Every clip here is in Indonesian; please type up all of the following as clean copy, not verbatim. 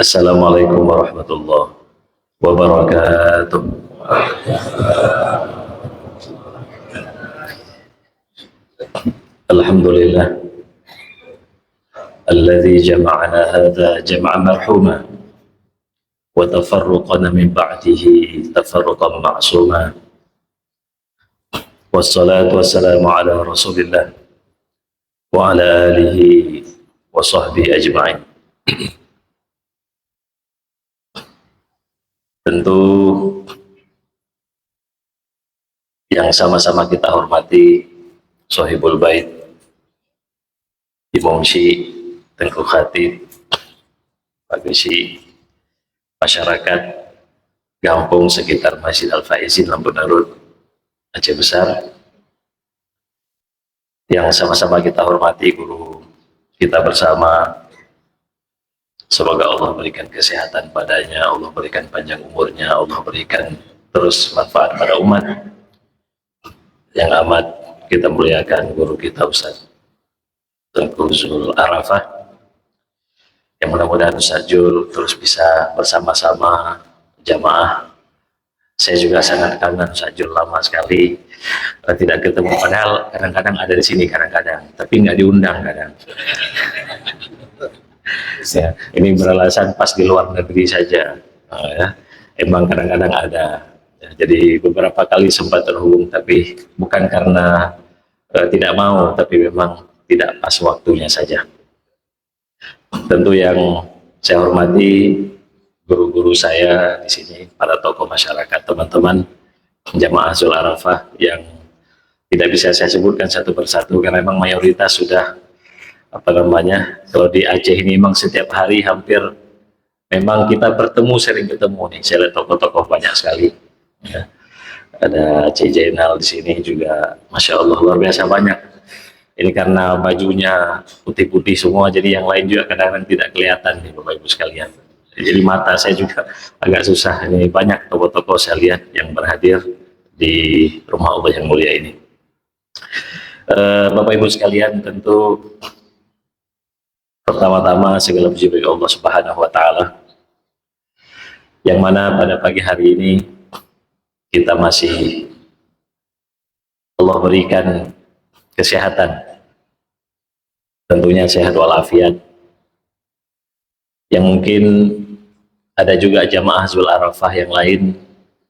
Assalamualaikum warahmatullahi wabarakatuh. Alhamdulillah alladzi jama'ana hadza jam'an marhuma wa tafarruqana min ba'dihi tafarruqan ma'suma. Wassalatu wassalamu ala Rasulillah wa ala alihi wa sahbihi ajma'in. Tentu yang sama-sama kita hormati Sohibul Bait, Imam Syi, Tengku Khatib, bagi Syi, masyarakat Gampung sekitar Masjid Al-Faizin Lampu Narut, Aceh Besar, yang sama-sama kita hormati guru kita bersama. Semoga Allah berikan kesehatan padanya, Allah berikan panjang umurnya, Allah berikan terus manfaat pada umat. Yang amat kita muliakan guru kita Ustaz Tengku Zul Arafah, yang mudah-mudahan Ustaz Jul terus bisa bersama-sama jamaah. Saya juga sangat kangen Ustaz Jul, lama sekali tidak ketemu, padahal kadang-kadang ada di sini kadang-kadang, tapi nggak diundang kadang. Ya, ini beralasan pas di luar negeri saja, ya. Emang kadang-kadang ada, ya, jadi beberapa kali sempat terhubung, tapi bukan karena tidak mau, tapi memang tidak pas waktunya saja. Tentu yang saya hormati guru-guru saya di sini, para tokoh masyarakat, teman-teman jamaah Zul Arafah yang tidak bisa saya sebutkan satu persatu karena memang mayoritas sudah apa namanya, kalau di Aceh ini memang setiap hari hampir memang kita bertemu, sering ketemu nih. Saya lihat tokoh-tokoh banyak sekali. Ya. Ada Aceh Jainal di sini juga, masya Allah luar biasa banyak. Ini karena bajunya putih-putih semua, jadi yang lain juga kadang-kadang tidak kelihatan nih Bapak Ibu sekalian. Jadi mata saya juga agak susah. Ini banyak tokoh-tokoh saya lihat yang berhadir di rumah Allah yang mulia ini. Bapak Ibu sekalian, tentu pertama-tama segala puji bagi Allah Subhanahu wa taala yang mana pada pagi hari ini kita masih Allah berikan kesehatan, tentunya sehat walafiat, yang mungkin ada juga jamaah Zul Arafah yang lain,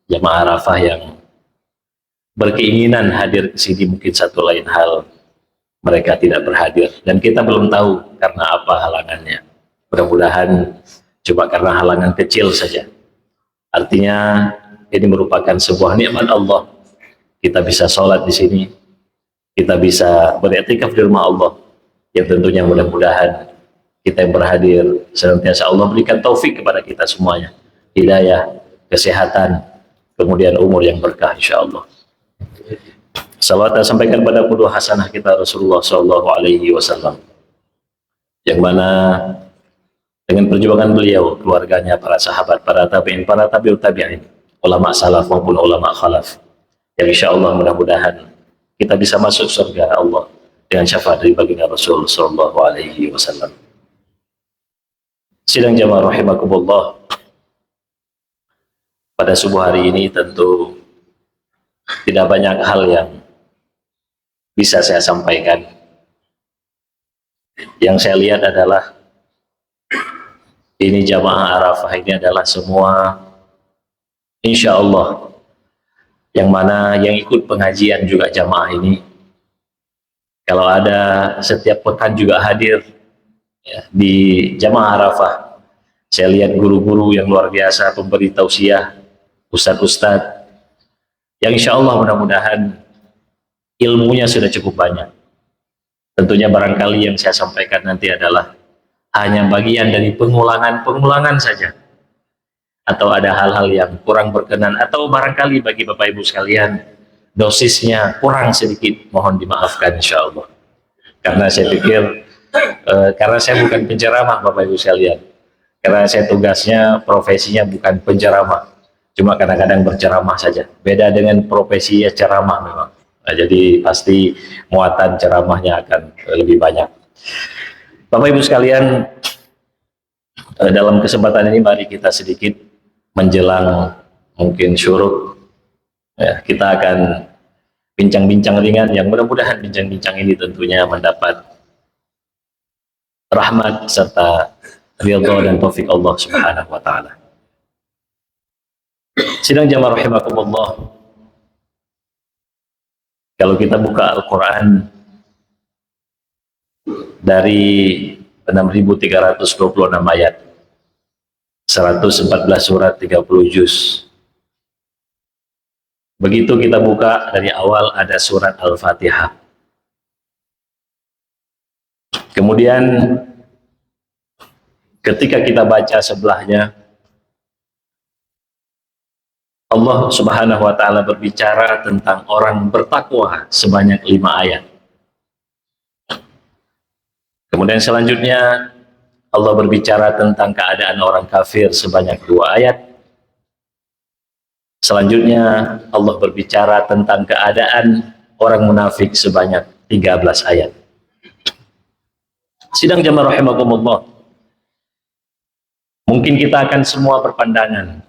jamaah Arafah yang berkeinginan hadir ke sini, mungkin satu lain hal mereka tidak berhadir dan kita belum tahu karena apa halangannya. Mudah-mudahan cuma karena halangan kecil saja. Artinya ini merupakan sebuah nikmat Allah. Kita bisa sholat di sini, kita bisa beriktikaf di rumah Allah, yang tentunya mudah-mudahan kita yang berhadir senantiasa Allah berikan taufik kepada kita semuanya, hidayah, kesehatan, kemudian umur yang berkah insya Allah. Salawat dan sampaikan pada qudwah hasanah kita Rasulullah Shallallahu Alaihi Wasallam, yang mana dengan perjuangan beliau, keluarganya, para sahabat, para tabi'in, para tabi'ut tabi'in, ulama salaf maupun ulama khalaf, yang insya Allah mudah-mudahan kita bisa masuk surga Allah dengan syafaat dari baginda Rasul Shallallahu Alaihi Wasallam. Sidang jamaah rahimakumullah, pada subuh hari ini tentu tidak banyak hal yang bisa saya sampaikan. Yang saya lihat adalah ini jamaah Arafah ini adalah semua insya Allah yang mana yang ikut pengajian juga jamaah ini, kalau ada setiap pekan juga hadir ya, di jamaah Arafah. Saya lihat guru-guru yang luar biasa, pemberi tausiah, ustadz-ustadz yang insya Allah mudah-mudahan ilmunya sudah cukup banyak. Tentunya barangkali yang saya sampaikan nanti adalah hanya bagian dari pengulangan saja, atau ada hal-hal yang kurang berkenan, atau barangkali bagi Bapak Ibu sekalian dosisnya kurang sedikit, mohon dimaafkan insya Allah. Karena saya pikir karena saya bukan penceramah Bapak Ibu sekalian, karena saya tugasnya, profesinya bukan penceramah, cuma kadang-kadang berceramah saja. Beda dengan profesi ya ceramah memang. Nah, jadi pasti muatan ceramahnya akan lebih banyak. Bapak Ibu sekalian, dalam kesempatan ini mari kita sedikit menjelang mungkin syuruk ya, kita akan bincang-bincang ringan yang mudah-mudahan bincang-bincang ini tentunya mendapat rahmat serta ridha dan taufik Allah Subhanahu wa taala. Sidang jamaah rahimakumullah, kalau kita buka Al-Quran dari 6.326 ayat, 114 surat, 30 juz. Begitu kita buka dari awal ada surat Al-Fatihah. Kemudian ketika kita baca sebelahnya, Allah Subhanahu wa taala berbicara tentang orang bertakwa sebanyak 5 ayat. Kemudian selanjutnya Allah berbicara tentang keadaan orang kafir sebanyak 2 ayat. Selanjutnya Allah berbicara tentang keadaan orang munafik sebanyak 13 ayat. Sidang jamaah rahimakumullah, mungkin kita akan semua berpandangan,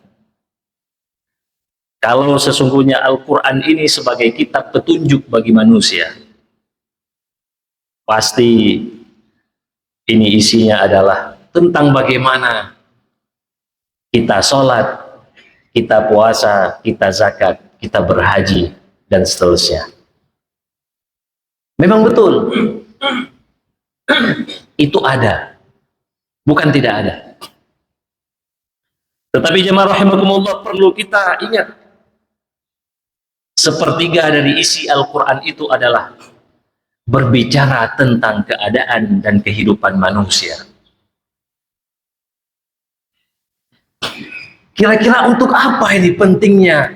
kalau sesungguhnya Al-Quran ini sebagai kitab petunjuk bagi manusia, pasti ini isinya adalah tentang bagaimana kita sholat, kita puasa, kita zakat, kita berhaji, dan seterusnya. Memang betul, itu ada, bukan tidak ada. Tetapi jemaah rahimakumullah, perlu kita ingat, sepertiga dari isi Al-Quran itu adalah berbicara tentang keadaan dan kehidupan manusia. Kira-kira untuk apa ini pentingnya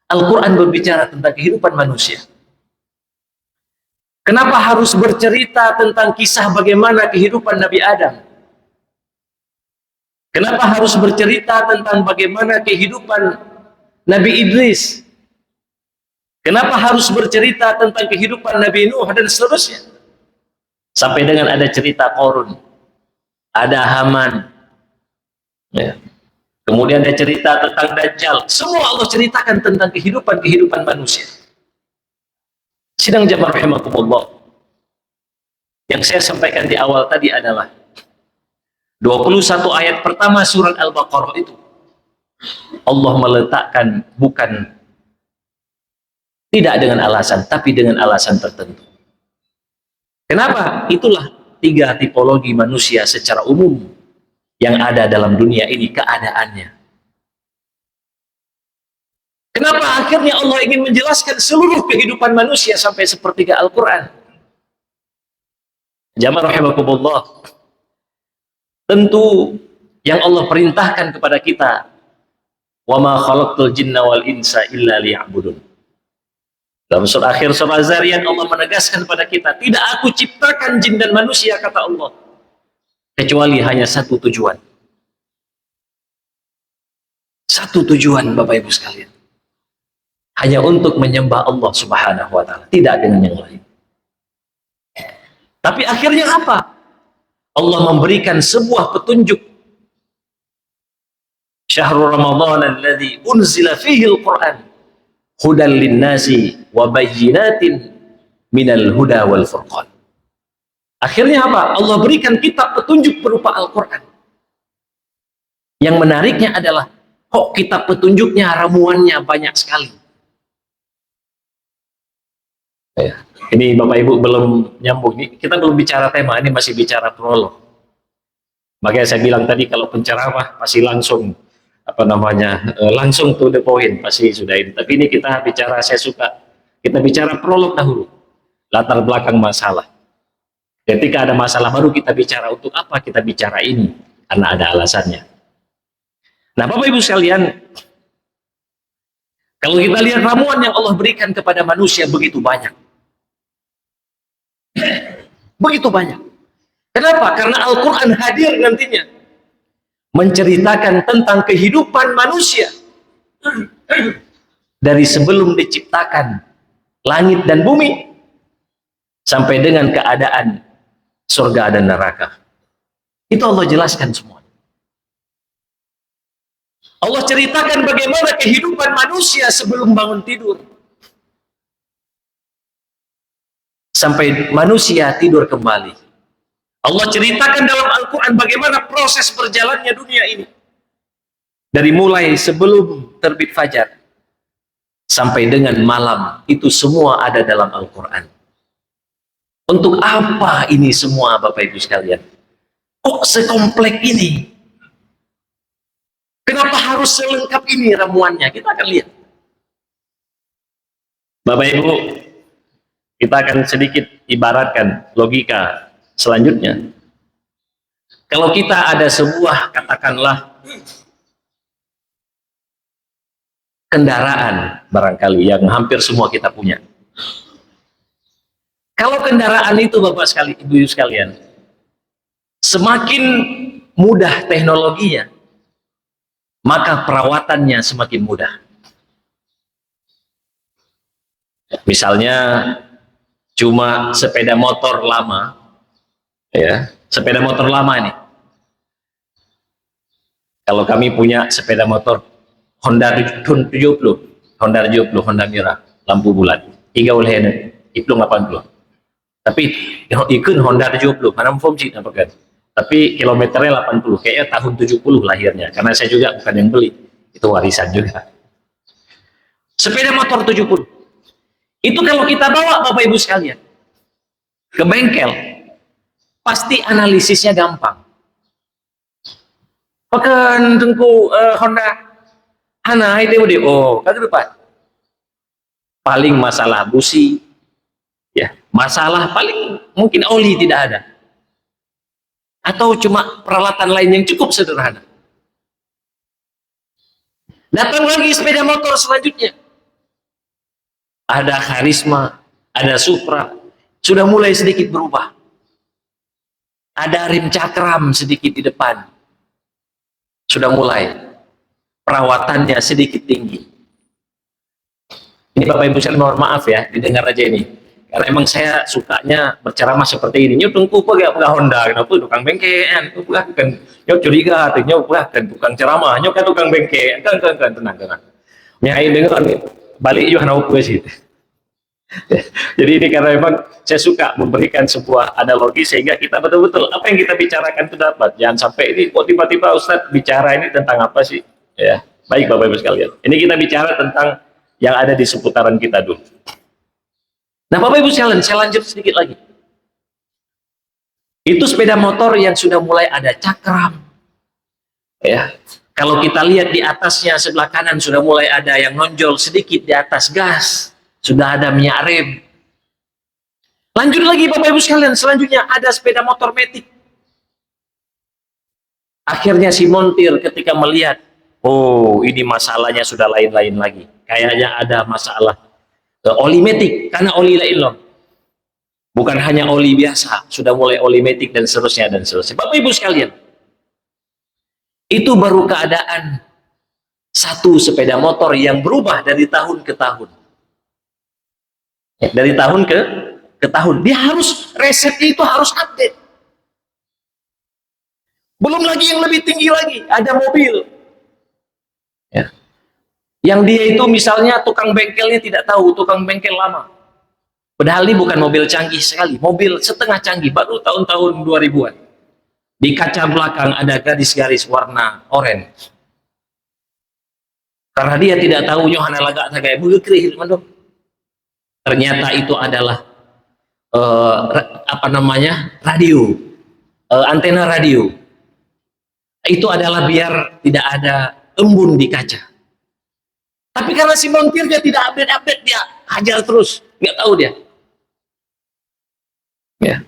Al-Quran berbicara tentang kehidupan manusia? Kenapa harus bercerita tentang kisah bagaimana kehidupan Nabi Adam? Kenapa harus bercerita tentang bagaimana kehidupan Nabi Idris? Kenapa harus bercerita tentang kehidupan Nabi Nuh dan seterusnya? Sampai dengan ada cerita Qarun, ada Haman, ya. Kemudian ada cerita tentang Dajjal. Semua Allah ceritakan tentang kehidupan manusia. Sidang jamaah rahimakumullah, yang saya sampaikan di awal tadi adalah 21 ayat pertama surat Al-Baqarah itu Allah meletakkan bukan tidak dengan alasan, tapi dengan alasan tertentu. Kenapa? Itulah 3 tipologi manusia secara umum yang ada dalam dunia ini, keadaannya. Kenapa akhirnya Allah ingin menjelaskan seluruh kehidupan manusia sampai sepertiga Al-Quran? Jamaah rahimakumullah, tentu yang Allah perintahkan kepada kita, wa ma khalaqtul jinna wal insa illa liya'budun. Dalam surah akhir surah Zariyat Allah menegaskan kepada kita, tidak aku ciptakan jin dan manusia, kata Allah, kecuali hanya satu tujuan. Satu tujuan, Bapak Ibu sekalian, hanya untuk menyembah Allah Subhanahu wa Ta'ala, tidak dengan yang lain. Tapi akhirnya apa? Allah memberikan sebuah petunjuk. Syahrul Ramadan alladzi unzila fihi al-Qur'an hudan linnasi wa bayyinatin minal huda wal furqan. Akhirnya apa? Allah berikan kitab petunjuk berupa Al-Quran. Yang menariknya adalah, kok kitab petunjuknya ramuannya banyak sekali. Ya. Ini Bapak Ibu belum nyambung, ini kita belum bicara tema, ini masih bicara prolog. Makanya saya bilang tadi, kalau penceramah pasti langsung langsung to the point, pasti sudah ini. Tapi ini kita bicara, saya suka kita bicara prolog dahulu, latar belakang masalah. Ketika ada masalah baru kita bicara, untuk apa kita bicara ini, karena ada alasannya. Nah Bapak Ibu sekalian, kalau kita lihat ramuan yang Allah berikan kepada manusia begitu banyak. Begitu banyak. Kenapa? Karena Al-Quran hadir nantinya menceritakan tentang kehidupan manusia dari sebelum diciptakan langit dan bumi sampai dengan keadaan surga dan neraka. Itu Allah jelaskan semua. Allah ceritakan bagaimana kehidupan manusia sebelum bangun tidur sampai manusia tidur kembali. Allah ceritakan dalam Al-Quran bagaimana proses berjalannya dunia ini. Dari mulai sebelum terbit fajar sampai dengan malam, itu semua ada dalam Al-Quran. Untuk apa ini semua Bapak Ibu sekalian? Kok sekomplek ini? Kenapa harus selengkap ini ramuannya? Kita akan lihat. Bapak Ibu, kita akan sedikit ibaratkan logika selanjutnya. Kalau kita ada sebuah, katakanlah, kendaraan barangkali yang hampir semua kita punya. Kalau kendaraan itu Bapak sekali, Ibu sekalian, semakin mudah teknologinya, maka perawatannya semakin mudah. Misalnya cuma sepeda motor lama, ya, sepeda motor lama ini. Kalau kami punya sepeda motor Honda 70, Honda Mira, lampu bulat, 3 ulhen, itu 80. Tapi ikut Honda 70, mana form sih apa kan? Tapi kilometernya 80, kayaknya tahun 70 lahirnya, karena saya juga bukan yang beli, itu warisan juga. Sepeda motor 70. Itu kalau kita bawa Bapak Ibu sekalian ke bengkel, pasti analisisnya gampang. Pakan tengku Honda. Hana itu dia ke depan. Paling masalah busi, ya masalah paling mungkin oli tidak ada, atau cuma peralatan lain yang cukup sederhana. Datang lagi sepeda motor selanjutnya, ada Karisma, ada Supra, sudah mulai sedikit berubah, ada rim cakram sedikit di depan, sudah mulai perawatannya sedikit tinggi. Ini Bapak Ibu sekalian, mohon maaf ya, didengar aja ini. Karena emang saya sukanya berceramah seperti ini. Nyok tungku pegak Honda, kenapa tukang bengkean, bukan. Nyok curiga, nyok bukan tukang ceramah, nyok kan tukang bengkean, kan, tenang. Nyai dengar nih, balik juga nau sih. Jadi ini karena memang saya suka memberikan sebuah analogi sehingga kita betul-betul apa yang kita bicarakan itu dapat. Jangan sampai ini kok tiba-tiba Ustadz bicara ini tentang apa sih? Ya, baik Bapak Ibu sekalian. Ini kita bicara tentang yang ada di seputaran kita dulu. Nah Bapak Ibu sekalian, saya lanjut sedikit lagi. Itu sepeda motor yang sudah mulai ada cakram. Ya, kalau kita lihat di atasnya sebelah kanan sudah mulai ada yang nonjol sedikit di atas gas. Sudah ada minyak rem. Lanjut lagi Bapak Ibu sekalian, selanjutnya ada sepeda motor metik. Akhirnya si montir ketika melihat, oh ini masalahnya sudah lain-lain lagi. Kayaknya ada masalah oli metik, karena oli lain loh. Bukan hanya oli biasa, sudah mulai oli metik dan seterusnya. Bapak Ibu sekalian, itu baru keadaan satu sepeda motor yang berubah dari tahun ke tahun. Dari tahun ke tahun. Dia harus, resepnya itu harus update. Belum lagi yang lebih tinggi lagi, ada mobil. Ya. Yang dia itu misalnya tukang bengkelnya tidak tahu, tukang bengkel lama. Padahal ini bukan mobil canggih sekali, mobil setengah canggih, baru tahun-tahun 2000-an. Di kaca belakang ada garis-garis warna oranye. Karena dia tidak tahu nyohana lagak tagay begekrih, ternyata itu adalah radio, antena radio. Itu adalah biar tidak ada embun di kaca. Tapi karena si montir dia tidak update, dia hajar terus, nggak tahu dia. Ya.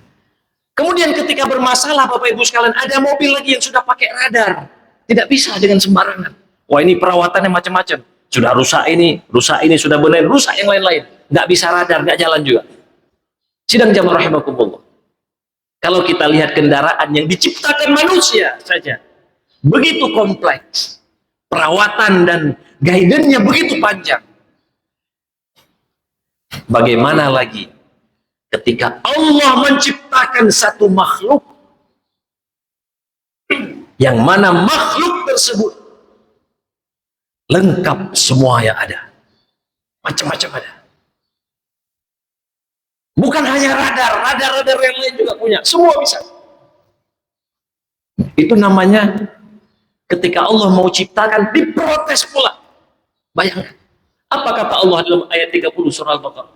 Kemudian ketika bermasalah Bapak Ibu sekalian, ada mobil lagi yang sudah pakai radar, tidak bisa dengan sembarangan. Wah ini perawatannya macam-macam. Sudah rusak ini sudah benar, rusak yang lain-lain. Nggak bisa radar, nggak jalan juga. Sidang jamaah rahimakumullah. Kalau kita lihat kendaraan yang diciptakan manusia saja, begitu kompleks. Perawatan dan guidance-nya begitu panjang. Bagaimana lagi ketika Allah menciptakan satu makhluk yang mana makhluk tersebut lengkap semua yang ada, macam-macam ada. Bukan hanya radar yang lain juga punya, semua bisa. Itu namanya ketika Allah mau ciptakan diprotes pula. Bayangkan apa kata Allah dalam ayat 30 surah Al-Baqarah,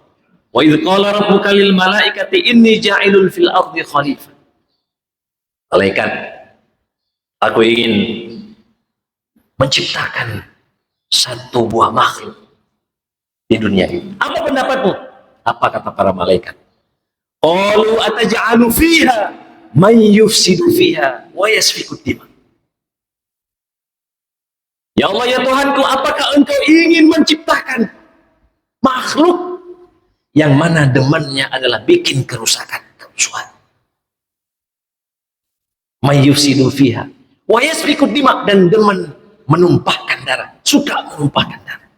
wa idz qala rabbuka lil malaikati inni ja'ilun fil ardi khalifah. Malaikat, aku ingin menciptakan satu buah makhluk di dunia ini. Apa pendapatmu? Apa kata para malaikat? Qalu ataj'alu fiha man yufsidu fiha wa yasfiku dima. Ya Allah ya Tuhanku, apakah engkau ingin menciptakan makhluk yang mana demannya adalah bikin kerusakan, kerusuhan. May yufsidu fiha wa yasfiku dima, dan deman menumpahkan darah, suka menumpahkan darah.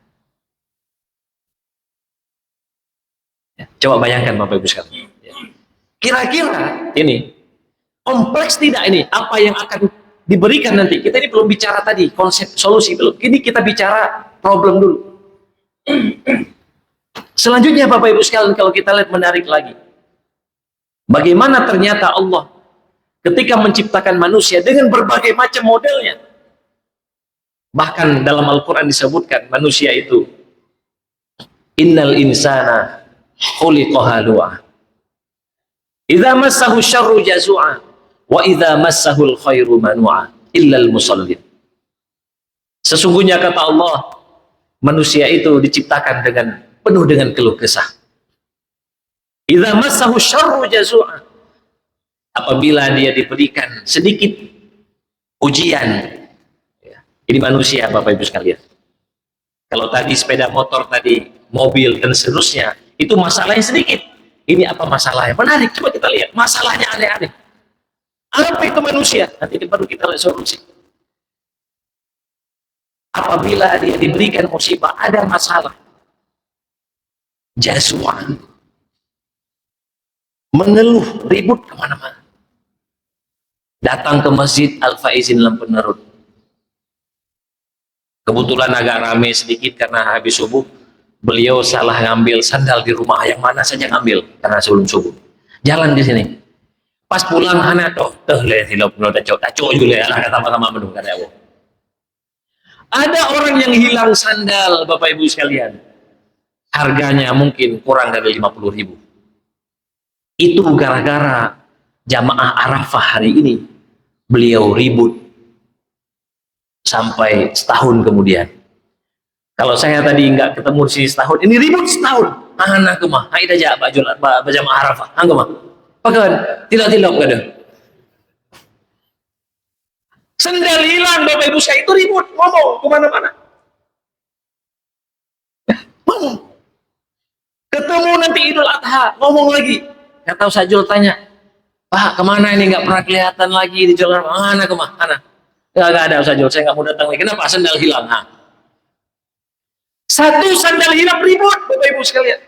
Ya, coba bayangkan Bapak Ibu sekalian. Kira-kira ini kompleks tidak ini apa yang akan diberikan nanti? Kita ini belum bicara tadi konsep solusi, belum. Ini kita bicara problem dulu. Selanjutnya Bapak Ibu sekalian, kalau kita lihat menarik lagi, bagaimana ternyata Allah ketika menciptakan manusia dengan berbagai macam modelnya. Bahkan dalam Al-Quran disebutkan manusia itu innal insana khuliqa halu'a idza massahu syarru jazua wa idza massahul khairu manu'a. illal musallin. Sesungguhnya kata Allah, manusia itu diciptakan dengan penuh dengan keluh kesah. Idza massahu syarru jazua. Apabila dia diberikan sedikit ujian. Ya. Ini manusia Bapak Ibu sekalian. Kalau tadi sepeda motor, tadi mobil dan seterusnya, itu masalahnya sedikit. Ini apa masalahnya? Menarik, coba kita lihat. Masalahnya aneh-aneh. Apa itu manusia? Nanti baru kita lihat solusi. Apabila dia diberikan musibah, ada masalah. Jazwa. Mengeluh, ribut kemana-mana. Datang ke masjid Al-Faizin Lampenerut. Kebetulan agak ramai sedikit karena habis subuh. Beliau salah ngambil sandal di rumah. Yang mana saja ngambil karena sebelum subuh. Jalan ke sini. Pas pulang anak lihat tacok juga lah kata sama menu kata Allah. Ada orang yang hilang sandal Bapak Ibu sekalian. Harganya mungkin kurang dari 50.000. Itu gara-gara jamaah Arafah hari ini beliau ribut sampai setahun kemudian. Kalau saya tadi nggak ketemu di sini setahun, ini ribut setahun. Anak kemah, aida aja Pak jamaah Arafah, anggama. Pakan tidak kada. Sendal hilang Bapak Ibu saya itu ribut ngomong kemana-mana. Ngomong. Ketemu nanti Idul Adha ngomong lagi. Nggak tahu Sajul tanya, Pak kemana ini nggak pernah kelihatan lagi di jalan mana kemana? Nggak ada Sajul, saya nggak mau datang lagi. Kenapa sendal hilang? Ha? Satu sandal hilang ribut Bapak Ibu sekalian.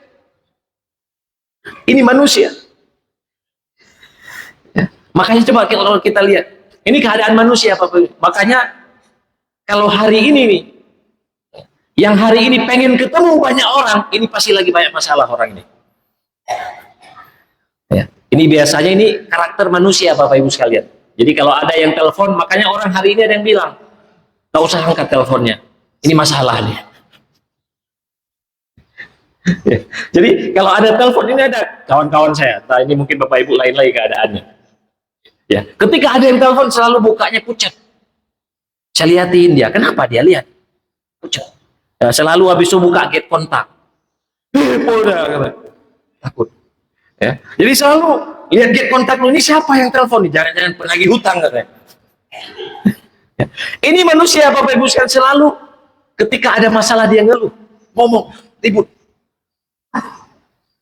Ini manusia. Ya. Makanya coba kalau kita lihat. Ini keadaan manusia Bapak Ibu. Makanya kalau hari ini nih, yang hari ini pengen ketemu banyak orang, ini pasti lagi banyak masalah orang ini. Ya. Ini biasanya ini karakter manusia Bapak Ibu sekalian. Jadi kalau ada yang telepon, makanya orang hari ini ada yang bilang, gak usah angkat teleponnya. Ini masalah nih. Ya. Jadi kalau ada telepon ini ada kawan-kawan saya, nah ini mungkin Bapak Ibu lain lagi keadaannya. Ya, ketika ada yang telepon selalu bukanya pucat. Saya lihatin dia, kenapa dia lihat? Pucat. Ya, selalu habis itu buka get kontak. Takut. Ya, jadi selalu lihat get kontak lu ini siapa yang telepon nih? Jangan-jangan penagih hutang katanya. Ya. Ini manusia Bapak Ibu sekalian selalu ketika ada masalah dia ngeluh, ngomong, ribut.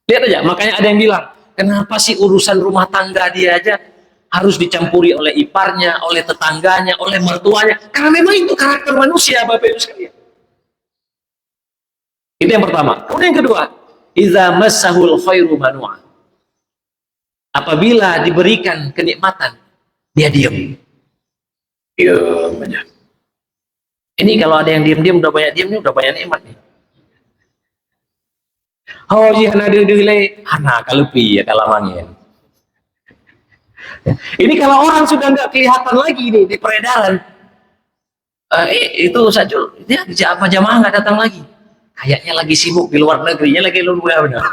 Lihat aja, makanya ada yang bilang, kenapa sih urusan rumah tangga dia aja harus dicampuri oleh iparnya, oleh tetangganya, oleh mertuanya? Karena memang itu karakter manusia, Bapak Ibu sekalian. Itu yang pertama. Kemudian yang kedua, idza massahul khairu manu'a. Apabila diberikan kenikmatan, dia diam. Diam aja. Ini kalau ada yang diam-diam udah banyak diam, udah banyak nikmat nih. Oh jihana dile hana kalupi ya kalamangin. Ini kalau orang sudah nggak kelihatan lagi nih di peredaran, itu Sajul dia apa jamaah nggak datang lagi, kayaknya lagi sibuk di luar negerinya lagi luar benar.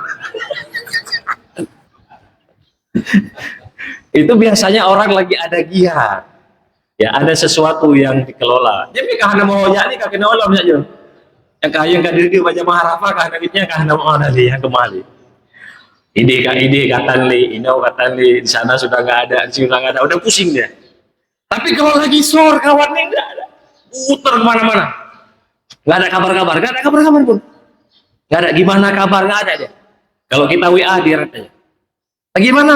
Itu biasanya orang lagi ada giat, ya ada sesuatu yang dikelola. Jadi karena mau nyari kakek nolong saja. Yang kaya yang kadir di baca Maharapa karena duitnya karena mau nanti yang kembali. Ide katan li, inau katan li, di sana sudah nggak ada, di sini nggak ada, udah pusing dia. Tapi kalau lagi sore kawannya nggak ada, putar kemana-mana, nggak ada kabar-kabar, nggak ada kabar-kabar pun, nggak ada gimana kabar nggak ada dia. Kalau kita WA dia aja. Bagaimana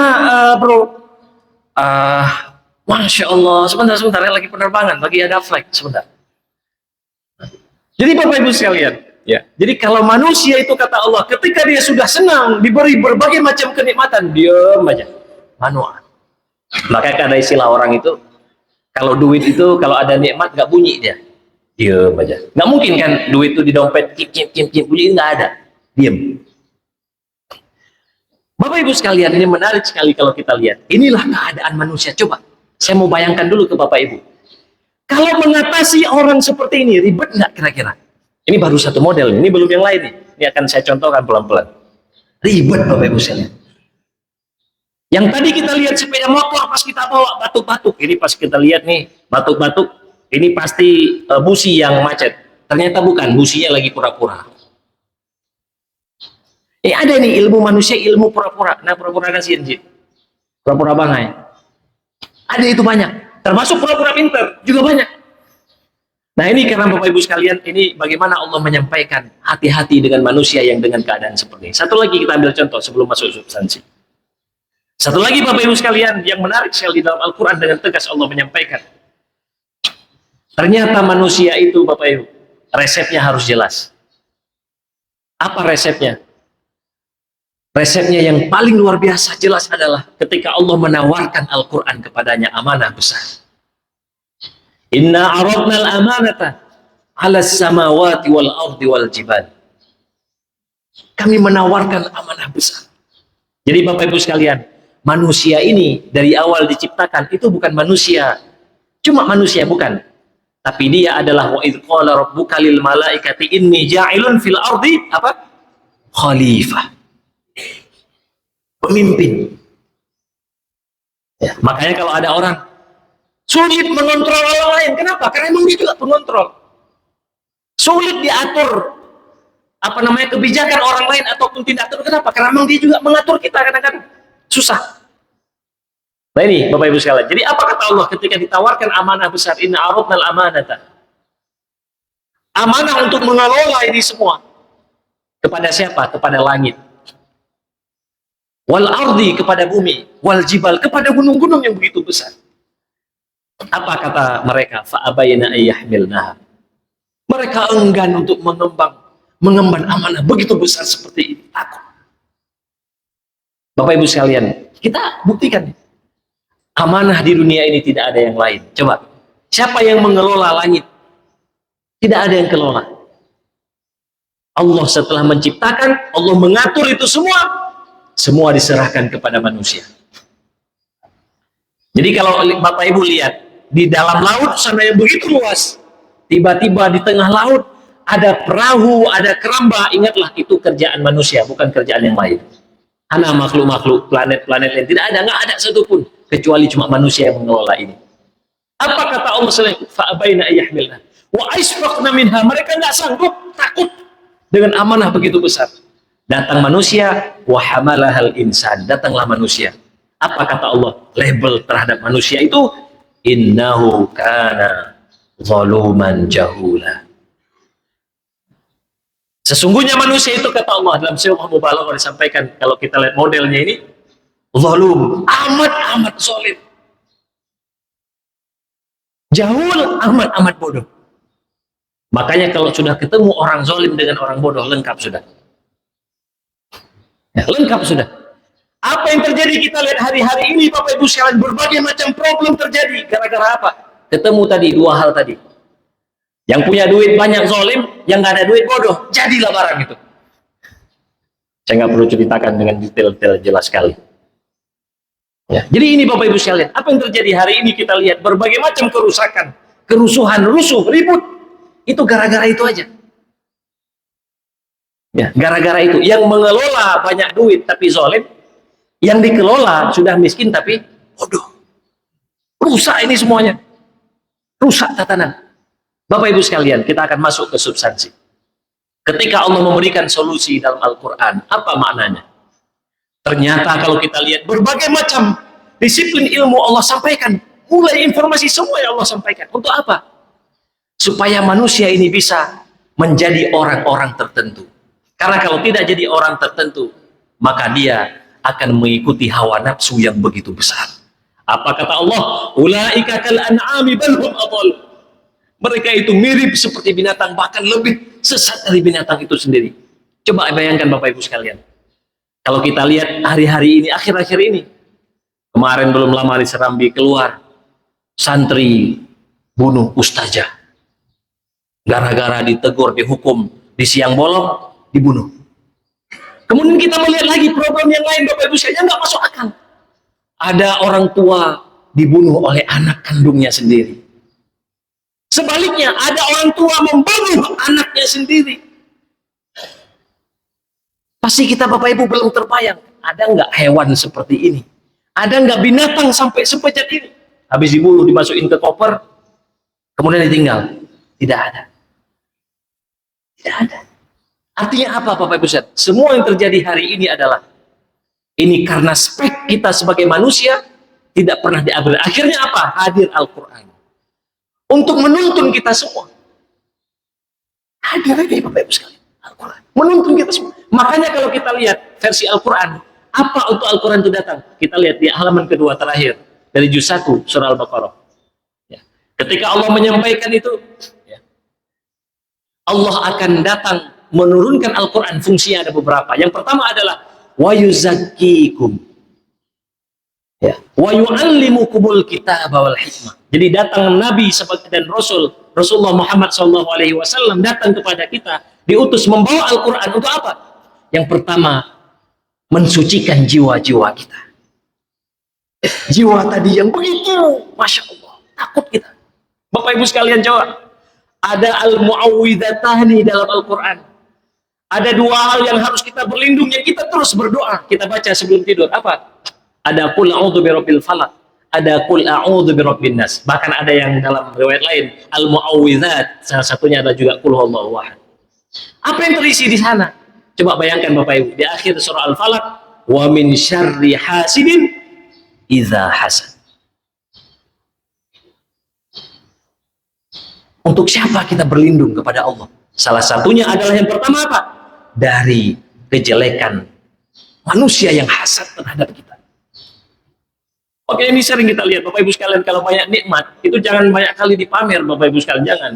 bro? Masya Allah, sebentar lagi penerbangan, lagi ada flight sebentar. Jadi Bapak Ibu sekalian, ya. Jadi kalau manusia itu kata Allah, ketika dia sudah senang diberi berbagai macam kenikmatan, diam aja, manual. Maka ada istilah orang itu, kalau duit itu kalau ada nikmat nggak bunyi dia, diam aja. Nggak mungkin kan duit itu di dompet cip bunyi, nggak ada, diam. Bapak Ibu sekalian, ini menarik sekali kalau kita lihat. Inilah keadaan manusia. Coba, saya mau bayangkan dulu ke Bapak Ibu. Kalau mengatasi orang seperti ini, ribet nggak kira-kira? Ini baru satu model, ini belum yang lain nih. Ini akan saya contohkan pelan-pelan. Ribet Bapak Ibu sekalian. Yang tadi kita lihat sepeda motor pas kita bawa batuk-batuk, ini pas kita lihat nih batuk-batuk, ini pasti busi yang macet. Ternyata bukan, businya lagi pura-pura. Ada nih ilmu manusia, ilmu pura-pura. Nah, pura-pura kasihan sih. Pura-pura bangai. Ada itu banyak. Termasuk pura-pura pintar juga banyak. Nah, ini karena Bapak Ibu sekalian, ini bagaimana Allah menyampaikan hati-hati dengan manusia yang dengan keadaan seperti ini. Satu lagi kita ambil contoh sebelum masuk substansi. Satu lagi Bapak Ibu sekalian yang menarik sekali di dalam Al-Quran dengan tegas Allah menyampaikan. Ternyata manusia itu Bapak Ibu, resepnya harus jelas. Apa resepnya? Resepnya yang paling luar biasa jelas adalah ketika Allah menawarkan Al-Quran kepadanya amanah besar. Inna aradna al-amanata ala samawati wal ardi wal jibal. Kami menawarkan amanah besar. Jadi Bapak Ibu sekalian, manusia ini dari awal diciptakan itu bukan manusia, cuma manusia bukan. Tapi dia adalah wa idz qala rabbuka lil malaikati inni ja'ilun fil ardi apa? Khalifah. Pemimpin. Ya, makanya kalau ada orang sulit mengontrol orang lain, kenapa? Karena emang dia juga pengontrol. Sulit diatur kebijakan orang lain ataupun tidak atur, kenapa? Karena emang dia juga mengatur kita kadang-kadang. Susah. Nah ini Bapak Ibu sekalian. Jadi apa kata Allah ketika ditawarkan amanah besar, inna aradnal amanata. Amanah untuk mengelola ini semua. Kepada siapa? Kepada langit. Wal ardi, kepada bumi, wal jibal, kepada gunung-gunung yang begitu besar. Apa kata mereka? Fa'abayna ayyahmilnaha. Mereka enggan untuk mengemban amanah begitu besar seperti ini. Takut. Bapak Ibu sekalian, kita buktikan amanah di dunia ini tidak ada yang lain. Coba, siapa yang mengelola langit? Tidak ada yang kelola. Allah setelah menciptakan, Allah mengatur itu semua diserahkan kepada manusia. Jadi kalau Bapak Ibu lihat di dalam laut sana yang begitu luas, tiba-tiba di tengah laut ada perahu, ada keramba, ingatlah itu kerjaan manusia, bukan kerjaan yang lain. Hanya makhluk-makhluk, planet-planet lain tidak ada, nggak ada satupun kecuali cuma manusia yang mengelola ini. Apa kata Allah selain fa'abaina ayyahmilna wa aisfaqna minha, mereka nggak sanggup, takut dengan amanah begitu besar. Datang manusia, wahamalahal insan, datanglah manusia. Apa kata Allah? Label terhadap manusia itu, innahu kana zaluman jahula. Sesungguhnya manusia itu kata Allah dalam surah Mubalaghah disampaikan, kalau kita lihat modelnya ini, zalum, amat-amat zalim. Jahul, amat-amat bodoh. Makanya kalau sudah ketemu orang zalim dengan orang bodoh, lengkap sudah. Ya, lengkap sudah. Apa yang terjadi kita lihat hari-hari ini Bapak Ibu sekalian, berbagai macam problem terjadi gara-gara apa? Ketemu tadi dua hal tadi. Yang punya duit banyak zalim, yang nggak ada duit bodoh, jadilah barang itu. Saya nggak perlu ceritakan dengan detail-detail jelas sekali. Ya, jadi ini Bapak Ibu sekalian, apa yang terjadi hari ini kita lihat berbagai macam kerusakan, kerusuhan, rusuh, ribut, itu gara-gara itu aja. Ya, gara-gara itu. Yang mengelola banyak duit tapi zalim, yang dikelola sudah miskin tapi bodoh. Rusak ini semuanya. Rusak tatanan. Bapak Ibu sekalian, kita akan masuk ke substansi. Ketika Allah memberikan solusi dalam Al-Quran, apa maknanya? Ternyata kalau kita lihat berbagai macam disiplin ilmu Allah sampaikan, mulai informasi semua yang Allah sampaikan. Untuk apa? Supaya manusia ini bisa menjadi orang-orang tertentu. Karena kalau tidak jadi orang tertentu, maka dia akan mengikuti hawa nafsu yang begitu besar. Apa kata Allah? Ulaika kal an'ami bal hum adall. Mereka itu mirip seperti binatang, bahkan lebih sesat dari binatang itu sendiri. Coba bayangkan Bapak Ibu sekalian. Kalau kita lihat hari-hari ini, akhir-akhir ini, kemarin belum lama di Serambi keluar santri bunuh ustazah. Gara-gara ditegur, dihukum, di siang bolong, dibunuh. Kemudian kita melihat lagi problem yang lain Bapak Ibu sekalian, nggak masuk akal. Ada orang tua dibunuh oleh anak kandungnya sendiri. Sebaliknya ada orang tua membunuh anaknya sendiri. Pasti kita Bapak Ibu belum terbayang, ada nggak hewan seperti ini Ada nggak binatang sampai sebejat ini? Habis dibunuh, dimasukin ke koper, kemudian ditinggal. Tidak ada. Tidak ada. Artinya apa Bapak Ibu Ustaz? Semua yang terjadi hari ini adalah ini karena spek kita sebagai manusia tidak pernah diupgrade. Akhirnya apa? Hadir Al-Quran. Untuk menuntun kita semua. Hadir ini Bapak Ibu sekalian. Al-Quran. Menuntun kita semua. Makanya kalau kita lihat versi Al-Quran, apa untuk Al-Quran itu datang? Kita lihat di halaman kedua terakhir dari juz 1 surah Al-Baqarah. Ya. Ketika Allah menyampaikan itu, ya, Allah akan datang menurunkan Al-Quran. Fungsinya ada beberapa. Yang pertama adalah wa yuzakkikum, ya, wa yu'allimukumul kitaba wal hikmah. Jadi datang Nabi dan Rasulullah Muhammad SAW datang kepada kita, diutus membawa Al-Quran untuk apa? Yang pertama, mensucikan jiwa-jiwa kita. Jiwa tadi yang begitu, Masya Allah, takut kita. Bapak Ibu sekalian, coba, ada al-mu'awwidhatani dalam Al-Quran. Ada dua hal yang harus kita berlindung, yang kita terus berdoa. Kita baca sebelum tidur. Apa? Ada qul a'udzu birabbil falaq, ada qul a'udzu birabbin nas. Bahkan ada yang dalam riwayat lain al-mu'awwidzat, salah satunya ada juga qul huwallahu ahad. Apa yang terisi di sana? Coba bayangkan Bapak Ibu, di akhir surah Al-Falaq, wa min syarri hasidin idza hasad. Untuk siapa kita berlindung kepada Allah? Salah satunya adalah yang pertama apa? Dari kejelekan manusia yang hasad terhadap kita. Oke, ini sering kita lihat Bapak Ibu sekalian, kalau banyak nikmat itu jangan banyak kali dipamer Bapak Ibu sekalian, jangan.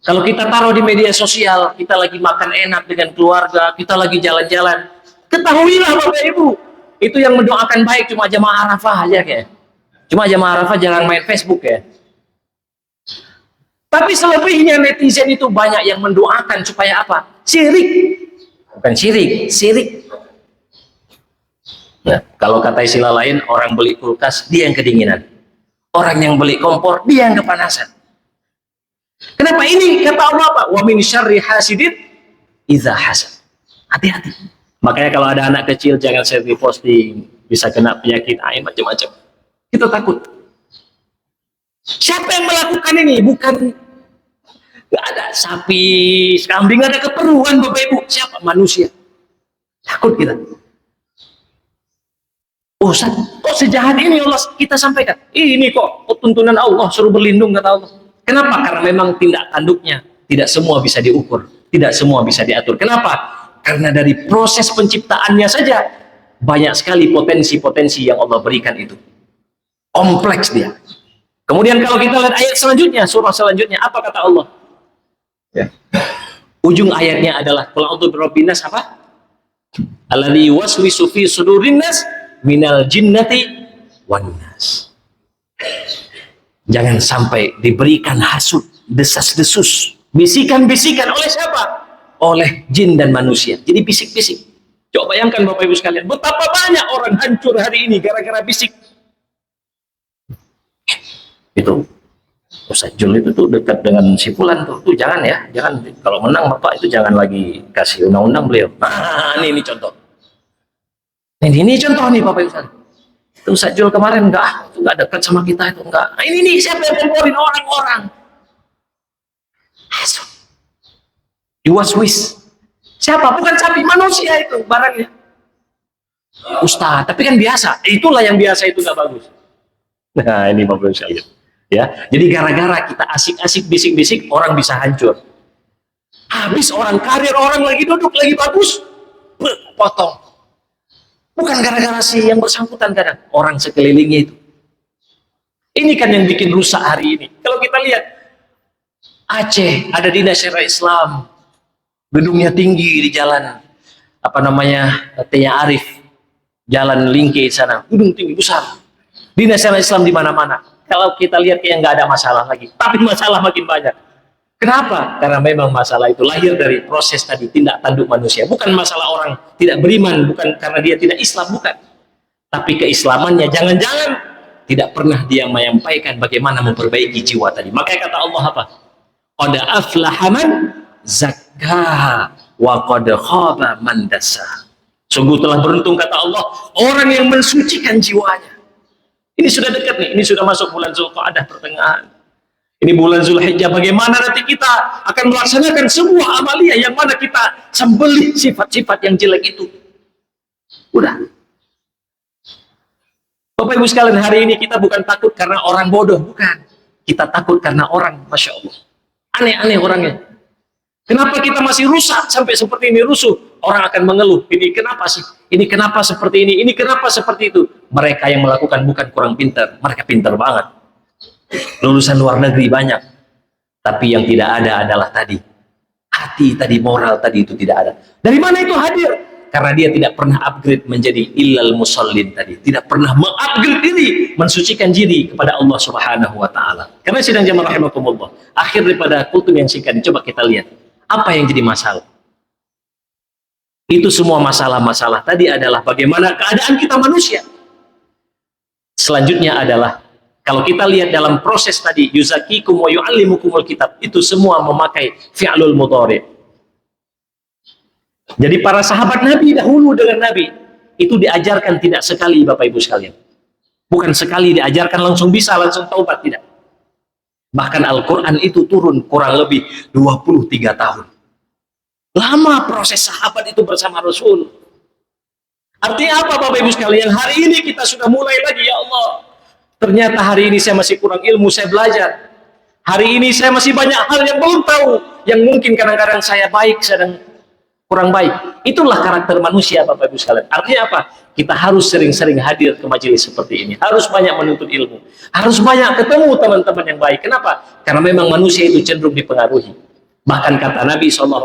Kalau kita taruh di media sosial, kita lagi makan enak dengan keluarga, kita lagi jalan-jalan, ketahuilah Bapak Ibu, itu yang mendoakan baik cuma jamaah Arafah aja kayak. Cuma jamaah Arafah, jangan main Facebook ya. Tapi selebihnya netizen itu banyak yang mendoakan supaya apa? Syirik. Bukan syirik, sirik. Nah, kalau kata istilah lain, orang beli kulkas, dia yang kedinginan. Orang yang beli kompor, dia yang kepanasan. Kenapa ini? Kata Allah apa? Wa min syarri hasidin idza hasad. Hati-hati. Makanya kalau ada anak kecil, jangan share di posting. Bisa kena penyakit ain, macam-macam. Kita takut. Siapa yang melakukan ini? Bukan, nggak ada sapi, kambing, nggak ada keperluan Bapak Ibu. Siapa? Manusia. Takut kita. Oh, kok sejahat ini Allah kita sampaikan? Ini kok tuntunan Allah, suruh berlindung kata Allah. Kenapa? Karena memang tindak tanduknya tidak semua bisa diukur, tidak semua bisa diatur. Kenapa? Karena dari proses penciptaannya saja banyak sekali potensi-potensi yang Allah berikan itu. Kompleks dia. Kemudian kalau kita lihat ayat selanjutnya, surah selanjutnya, apa kata Allah? Ya. Ujung ayatnya adalah qul a'udzu birabbin nas apa? Alladzi yuwaswisu fi sudurin nas minal jinnati wan nas. Jangan sampai diberikan hasud, desas-desus, bisikan-bisikan oleh siapa? Oleh jin dan manusia. Jadi bisik-bisik. Coba bayangkan Bapak Ibu sekalian, betapa banyak orang hancur hari ini gara-gara bisik. Itu Ustaz Jul itu tuh dekat dengan si Fulan tuh jangan ya, jangan, kalau menang Bapak itu jangan lagi kasih undang-undang beliau. Nah, ini contoh. Ini contoh nih Bapak Ibu. Itu Ustaz Jul kemarin itu enggak dekat sama kita itu enggak. Nah, ini nih siapa yang komporin orang-orang? Hasud. Diwaswis. Siapa? Bukan sapi, manusia itu barangnya. Ustaz, tapi kan biasa. Itulah yang biasa itu enggak bagus. Nah, ini Bapak Ibu sekalian. Ya, jadi gara-gara kita asik-asik bisik-bisik, orang bisa hancur. Habis orang, karir orang lagi duduk lagi bagus, potong. Bukan gara-gara si yang bersangkutan, kadang orang sekelilingnya itu. Ini kan yang bikin rusak hari ini. Kalau kita lihat Aceh ada dinas syariah Islam, gedungnya tinggi di jalan apa namanya Tnya Arif, jalan Lingke sana, gedung tinggi besar. Dinas syariah Islam di mana-mana. Kalau kita lihat kayak nggak ada masalah lagi, tapi masalah makin banyak. Kenapa? Karena memang masalah itu lahir dari proses tadi, tindak tanduk manusia. Bukan masalah orang tidak beriman, bukan karena dia tidak Islam, bukan. Tapi keislamannya jangan-jangan tidak pernah dia menyampaikan bagaimana memperbaiki jiwa tadi. Makanya kata Allah apa? Qad aflaha man zakkaha wa qad khaba man dassaha. Sungguh telah beruntung, kata Allah, orang yang mensucikan jiwanya. Ini sudah dekat nih, ini sudah masuk bulan Zulqa'dah pertengahan. Ini bulan Zulhijjah, bagaimana nanti kita akan melaksanakan semua amaliyah yang mana kita sembelih sifat-sifat yang jelek itu. Udah. Bapak Ibu sekalian, hari ini kita bukan takut karena orang bodoh, bukan. Kita takut karena orang, Masya Allah. Aneh-aneh orangnya. Kenapa kita masih rusak sampai seperti ini, rusuh? Orang akan mengeluh, ini kenapa sih? Ini kenapa seperti ini kenapa seperti itu? Mereka yang melakukan bukan kurang pintar, mereka pintar banget. Lulusan luar negeri banyak, tapi yang tidak ada adalah tadi hati, tadi moral tadi itu tidak ada. Dari mana itu hadir? Karena dia tidak pernah upgrade menjadi illal musallin tadi, tidak pernah mengupgrade diri, mensucikan diri kepada Allah Subhanahu wa taala. Karena sidang jamaah rahimakumullah, akhir daripada kultum yang singkat, coba kita lihat apa yang jadi masalah. Itu semua masalah-masalah tadi adalah bagaimana keadaan kita manusia. Selanjutnya adalah kalau kita lihat dalam proses tadi, yuzakikum wa yu'allimukumul kitab, itu semua memakai fi'lul mudhari'. Jadi para sahabat Nabi dahulu dengan Nabi, itu diajarkan tidak sekali, Bapak Ibu sekalian. Bukan sekali diajarkan langsung bisa, langsung taubat, tidak. Bahkan Al-Quran itu turun kurang lebih 23 tahun. Lama proses sahabat itu bersama Rasul. Artinya apa, Bapak Ibu sekalian? Hari ini kita sudah mulai lagi, ya Allah. Ternyata hari ini saya masih kurang ilmu, saya belajar. Hari ini saya masih banyak hal yang belum tahu, yang mungkin kadang-kadang saya baik, sedang kurang baik. Itulah karakter manusia, Bapak Ibu sekalian. Artinya apa? Kita harus sering-sering hadir ke majelis seperti ini. Harus banyak menuntut ilmu. Harus banyak ketemu teman-teman yang baik. Kenapa? Karena memang manusia itu cenderung dipengaruhi. Bahkan kata Nabi SAW,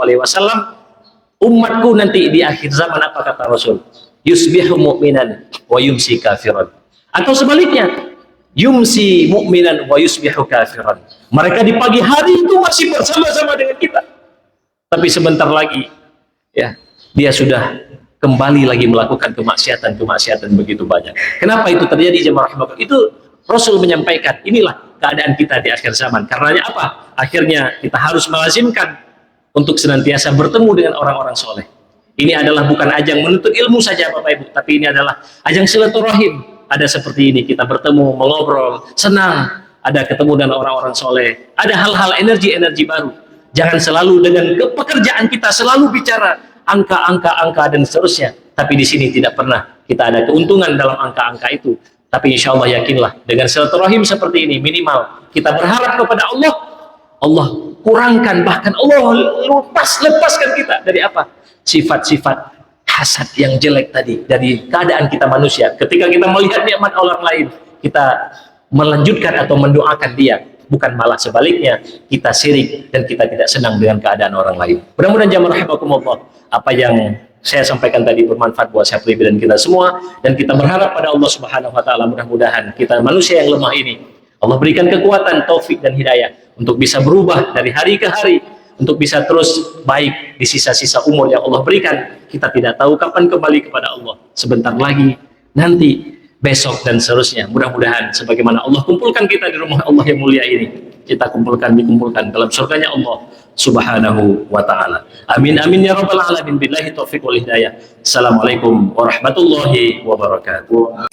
umatku nanti di akhir zaman, apa kata Rasul? Yusbihu mu'minan wa yumsi kafiran. Atau sebaliknya, yumsi mu'minan wa yusbihu kafiran. Mereka di pagi hari itu masih bersama-sama dengan kita, tapi sebentar lagi ya dia sudah kembali lagi melakukan kemaksiatan begitu banyak. Kenapa itu terjadi, jemaah rahimahullah? Itu Rasul menyampaikan, inilah keadaan kita di akhir zaman. Karenanya apa? Akhirnya kita harus melazimkan untuk senantiasa bertemu dengan orang-orang soleh. Ini adalah bukan ajang menuntut ilmu saja, Bapak Ibu, tapi ini adalah ajang silaturahim. Ada seperti ini, kita bertemu, mengobrol, senang, ada ketemu dengan orang-orang soleh, ada hal-hal energi-energi baru. Jangan selalu dengan pekerjaan kita selalu bicara angka-angka dan seterusnya, tapi di sini tidak pernah kita ada keuntungan dalam angka-angka itu. Tapi insya Allah yakinlah, dengan silaturahim seperti ini, minimal kita berharap kepada Allah, Allah kurangkan, bahkan Allah lepaskan kita dari apa? Sifat-sifat hasad yang jelek tadi, dari keadaan kita manusia. Ketika kita melihat nikmat orang lain, kita melanjutkan atau mendoakan dia, bukan malah sebaliknya, kita syirik dan kita tidak senang dengan keadaan orang lain. Mudah-mudahan jamaah rahimakumullah, apa yang saya sampaikan tadi bermanfaat buat saya pribadi dan kita semua, dan kita berharap pada Allah Subhanahu wa taala, mudah-mudahan kita manusia yang lemah ini Allah berikan kekuatan, taufik dan hidayah untuk bisa berubah dari hari ke hari, untuk bisa terus baik di sisa-sisa umur yang Allah berikan. Kita tidak tahu kapan kembali kepada Allah, sebentar lagi, nanti, besok dan seterusnya. Mudah-mudahan sebagaimana Allah kumpulkan kita di rumah Allah yang mulia ini, kita dikumpulkan dalam surganya Allah Subhanahu wa ta'ala. Amin amin ya rabbal alamin. Billahi taufiq wal hidayah. Assalamualaikum warahmatullahi wabarakatuh.